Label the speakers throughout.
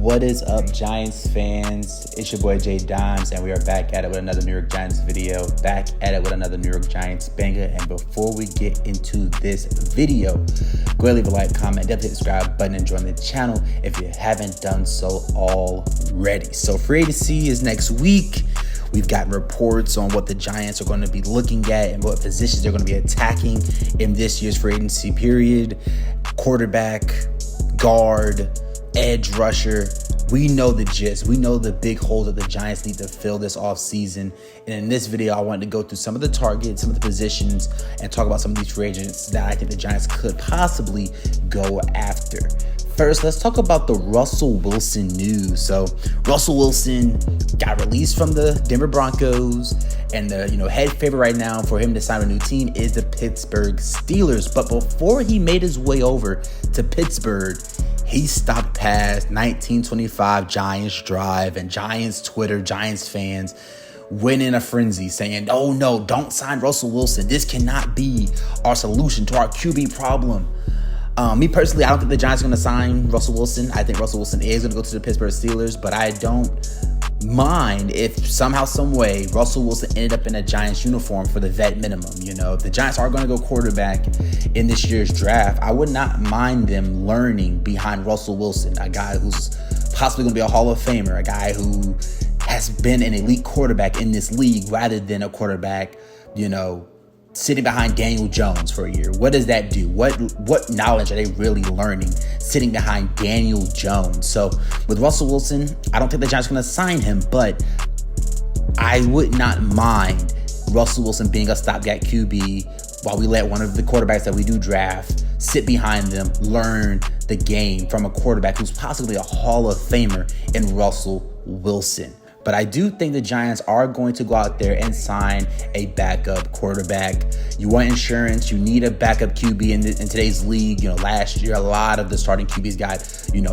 Speaker 1: What is up, Giants fans? It's your boy Jay Dimes, and we are back at it with another New York Giants video. Back at it with another New York Giants banger. And before we get into this video, go ahead, leave a like, comment, definitely hit the subscribe button, and join the channel if you haven't done so already. So free agency is next week. We've gotten reports on what the Giants are going to be looking at and what positions they're going to be attacking in this year's free agency period. Quarterback, guard, edge rusher. We know the gist. We know the big holes that the Giants need to fill this offseason. And in this video, I wanted to go through some of the targets, some of the positions, and talk about some of these free agents that I think the Giants could possibly go after. First, let's talk about the Russell Wilson news. So Russell Wilson got released from the Denver Broncos, and the head favorite right now for him to sign a new team is the Pittsburgh Steelers. But before he made his way over to Pittsburgh, he stopped past 1925 Giants Drive, and Giants Twitter, Giants fans went in a frenzy saying, oh no, don't sign Russell Wilson. This cannot be our solution to our QB problem. Me personally, I don't think the Giants are going to sign Russell Wilson. I think Russell Wilson is going to go to the Pittsburgh Steelers, but I don't mind if somehow, some way, Russell Wilson ended up in a Giants uniform for the vet minimum. If the Giants are going to go quarterback in this year's draft, I would not mind them learning behind Russell Wilson, a guy who's possibly going to be a Hall of Famer, a guy who has been an elite quarterback in this league rather than a quarterback, sitting behind Daniel Jones for a year. What does that do? What knowledge are they really learning sitting behind Daniel Jones? So with Russell Wilson, I don't think the Giants are going to sign him, but I would not mind Russell Wilson being a stopgap QB while we let one of the quarterbacks that we do draft sit behind them, learn the game from a quarterback who's possibly a Hall of Famer in Russell Wilson. But I do think the Giants are going to go out there and sign a backup quarterback. You want insurance. You need a backup QB in today's league. Last year, a lot of the starting QBs got,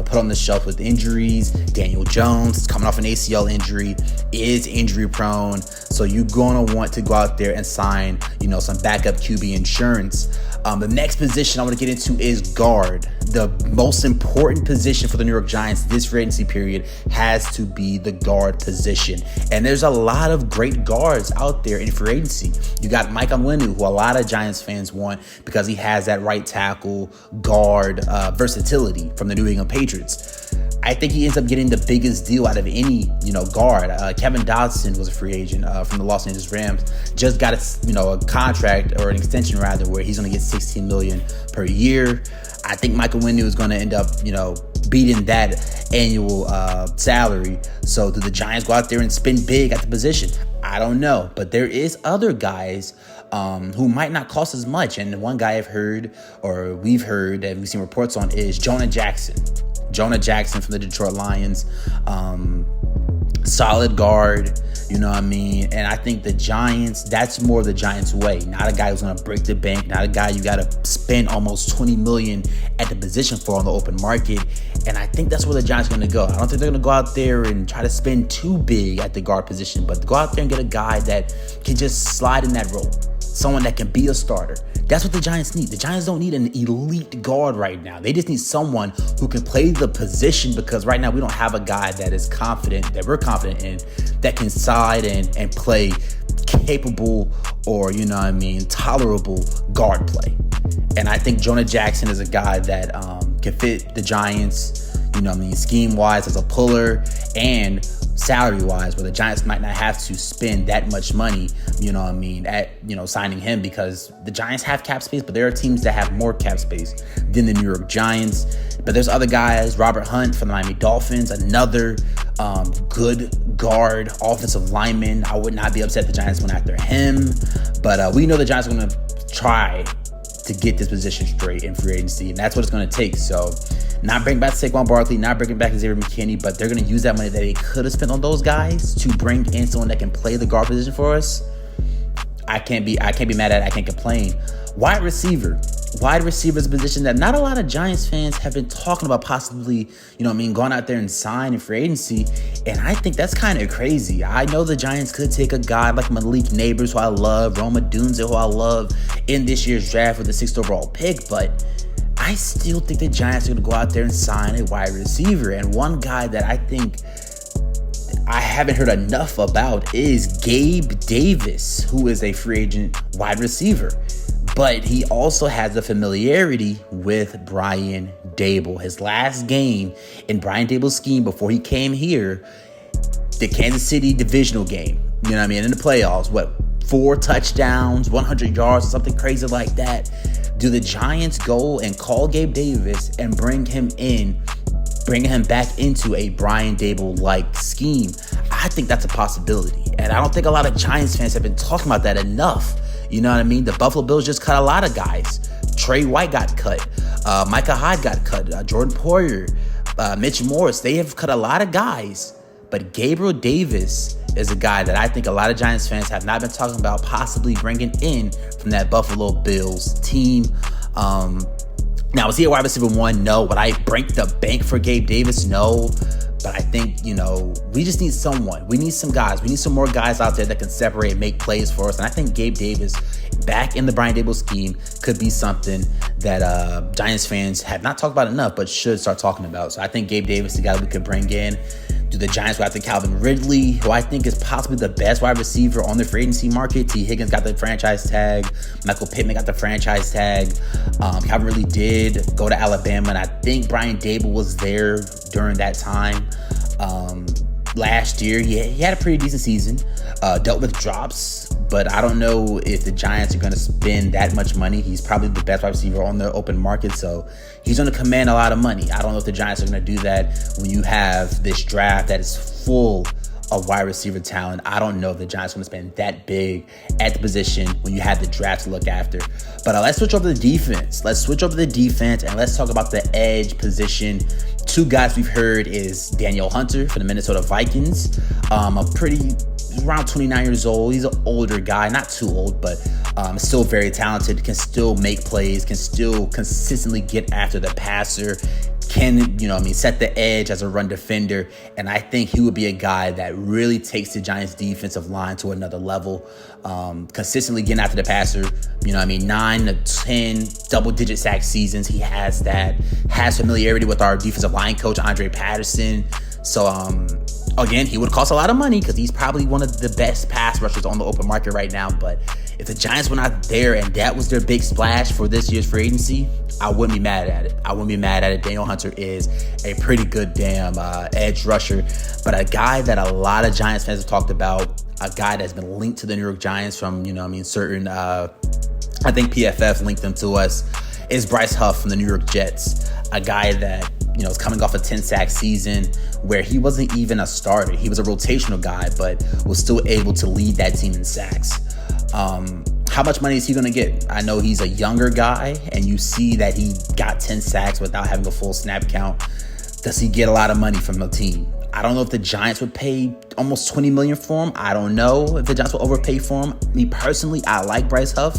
Speaker 1: put on the shelf with injuries. Daniel Jones, coming off an ACL injury, is injury prone. So you're going to want to go out there and sign, some backup QB insurance. The next position I want to get into is guard. The most important position for the New York Giants this free agency period has to be the guard position. And there's a lot of great guards out there in free agency. You got Mike Onwenu, who a lot of Giants fans want because he has that right tackle guard versatility from the New England Patriots. I think he ends up getting the biggest deal out of any, guard. Kevin Dodson was a free agent from the Los Angeles Rams. Just got a contract, or an extension rather, where he's going to get $16 million per year. I think Michael Onwenu is going to end up, beating that annual salary. So do the Giants go out there and spend big at the position? I don't know, but there is other guys who might not cost as much. And one guy we've heard that we've seen reports on is Jonah Jackson. Jonah Jackson from the Detroit Lions. Solid guard, and I think the Giants, that's more the Giants way. Not a guy who's going to break the bank, not a guy you got to spend almost $20 million at the position for on the open market. And I think that's where the Giants are going to go. I don't think they're going to go out there and try to spend too big at the guard position, but go out there and get a guy that can just slide in that role. Someone that can be a starter. That's what the Giants need. The Giants don't need an elite guard right now. They just need someone who can play the position, because right now we don't have a guy that is confident, that we're confident in, that can side and play capable or, tolerable guard play. And I think Jonah Jackson is a guy that can fit the Giants, scheme-wise as a puller and salary-wise, where the Giants might not have to spend that much money, at, signing him, because the Giants have cap space, but there are teams that have more cap space than the New York Giants. But there's other guys, Robert Hunt from the Miami Dolphins, another good guard, offensive lineman. I would not be upset if the Giants went after him, but we know the Giants are going to try to get this position straight in free agency, and that's what it's going to take. So not bring back Saquon Barkley, not bringing back Xavier McKinney, but they're going to use that money that they could have spent on those guys to bring in someone that can play the guard position for us. I can't be mad at it. I can't complain. Wide receiver is a position that not a lot of Giants fans have been talking about possibly, going out there and sign in free agency. And I think that's kind of crazy. I know the Giants could take a guy like Malik Neighbors, who I love, Roma Dunze, who I love, in this year's draft with the 6th overall pick, but I still think the Giants are going to go out there and sign a wide receiver. And one guy that I think I haven't heard enough about is Gabe Davis, who is a free agent wide receiver. But he also has a familiarity with Brian Daboll. His last game in Brian Daboll's scheme before he came here, the Kansas City divisional game, you know what I mean, in the playoffs, 4 touchdowns, 100 yards, or something crazy like that. Do the Giants go and call Gabe Davis and bring him back into a Brian Daboll-like scheme? I think that's a possibility. And I don't think a lot of Giants fans have been talking about that enough. You know what I mean? The Buffalo Bills just cut a lot of guys. Trey White got cut. Micah Hyde got cut. Jordan Poyer, Mitch Morse. They have cut a lot of guys. But Gabriel Davis is a guy that I think a lot of Giants fans have not been talking about possibly bringing in from that Buffalo Bills team. Now, is he a wide receiver 1? No. Would I break the bank for Gabe Davis? No. But I think, we just need someone. We need some guys. We need some more guys out there that can separate and make plays for us. And I think Gabe Davis, back in the Brian Daboll scheme, could be something that Giants fans have not talked about enough, but should start talking about. So I think Gabe Davis is a guy we could bring in. Do the Giants go after Calvin Ridley, who I think is possibly the best wide receiver on the free agency market? T. Higgins got the franchise tag. Michael Pittman got the franchise tag. Calvin Ridley did go to Alabama, and I think Brian Daboll was there during that time. Last year, he had a pretty decent season. Dealt with drops, but I don't know if the Giants are going to spend that much money. He's probably the best wide receiver on the open market, so he's going to command a lot of money. I don't know if the Giants are going to do that when you have this draft that is full of wide receiver talent. I don't know if the Giants are going to spend that big at the position when you have the draft to look after. But let's switch over to the defense. And let's talk about the edge position. 2 guys we've heard is Danielle Hunter for the Minnesota Vikings. Around 29 years old. He's an older guy, not too old, but still very talented, can still make plays, can still consistently get after the passer, can, set the edge as a run defender. And I think he would be a guy that really takes the Giants defensive line to another level, consistently getting after the passer, 9 to 10 double-digit sack seasons. He has familiarity with our defensive line coach, Andre Patterson. So, again, he would cost a lot of money because he's probably one of the best pass rushers on the open market right now. But if the Giants were not there and that was their big splash for this year's free agency, I wouldn't be mad at it. Danielle Hunter is a pretty good damn edge rusher. But a guy that a lot of Giants fans have talked about, a guy that's been linked to the New York Giants from, certain, I think PFF linked him to us, is Bryce Huff from the New York Jets. A guy that, is coming off a 10-sack season where he wasn't even a starter. He was a rotational guy, but was still able to lead that team in sacks. How much money is he going to get? I know he's a younger guy, and you see that he got 10 sacks without having a full snap count. Does he get a lot of money from the team? I don't know if the Giants would pay almost $20 million for him. I don't know if the Giants will overpay for him. Me personally, I like Bryce Huff,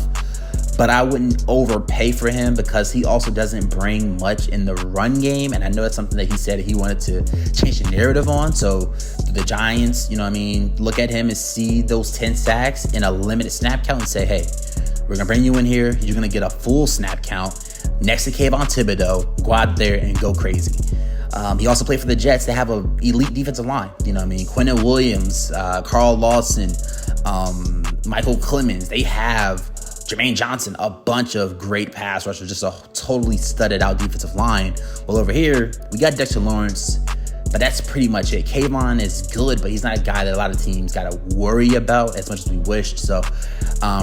Speaker 1: but I wouldn't overpay for him because he also doesn't bring much in the run game. And I know that's something that he said he wanted to change the narrative on. So the Giants, look at him and see those 10 sacks in a limited snap count and say, hey, we're going to bring you in here. You're going to get a full snap count next to Kayvon Thibodeau. Go out there and go crazy. He also played for the Jets. They have an elite defensive line. Quentin Williams, Carl Lawson, Michael Clemens. They have Jermaine Johnson, a bunch of great pass rushers, just a totally studded out defensive line. Well, over here, we got Dexter Lawrence, but that's pretty much it. Kayvon is good, but he's not a guy that a lot of teams got to worry about as much as we wished. So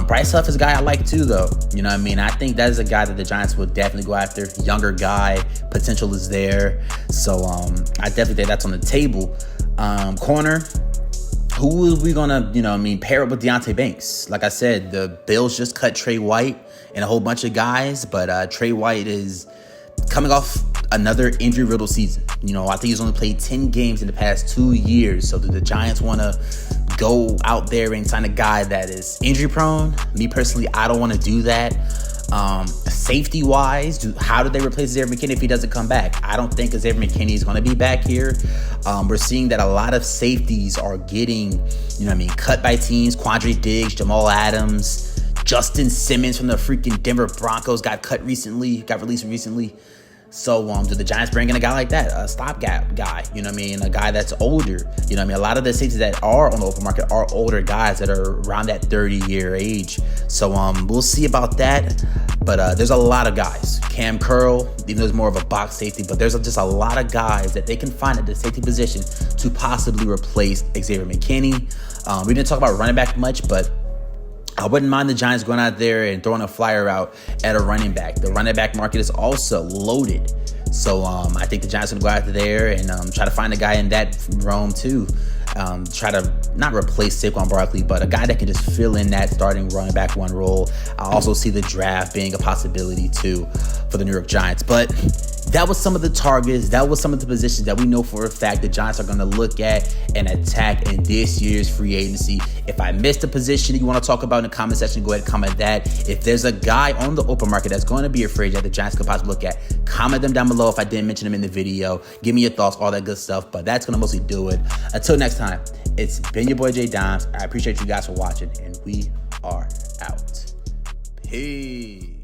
Speaker 1: Bryce Huff is a guy I like too, though. I think that is a guy that the Giants would definitely go after. Younger guy, potential is there. So I definitely think that's on the table. Corner. Who are we going to, pair up with Deonte Banks? Like I said, the Bills just cut Trey White and a whole bunch of guys, but Trey White is coming off another injury-riddled season. I think he's only played 10 games in the past 2 years. So do the Giants want to go out there and sign a guy that is injury-prone? Me personally, I don't want to do that. Safety-wise, how do they replace Xavier McKinney if he doesn't come back? I don't think Xavier McKinney is going to be back here. We're seeing that a lot of safeties are getting, cut by teams. Quandre Diggs, Jamal Adams, Justin Simmons from the freaking Denver Broncos got released recently. So, do the Giants bring in a guy like that, a stopgap guy, you know what I mean? A guy that's older, you know what I mean? A lot of the safeties that are on the open market are older guys that are around that 30-year age. So, we'll see about that. But there's a lot of guys. Cam Curl, even though he's more of a box safety, but there's just a lot of guys that they can find at the safety position to possibly replace Xavier McKinney. We didn't talk about running back much, but I wouldn't mind the Giants going out there and throwing a flyer out at a running back. The running back market is also loaded. So I think the Giants are going to go out there and try to find a guy in that realm too. Try to not replace Saquon Barkley, but a guy that can just fill in that starting running back one role. I also see the draft being a possibility too for the New York Giants. But that was some of the targets. That was some of the positions that we know for a fact the Giants are going to look at and attack in this year's free agency. If I missed a position that you want to talk about in the comment section, go ahead and comment that. If there's a guy on the open market that's going to be a free agent that the Giants could possibly look at, comment them down below if I didn't mention them in the video. Give me your thoughts, all that good stuff. But that's going to mostly do it. Until next time, it's been your boy J Dimes. I appreciate you guys for watching, and we are out. Peace.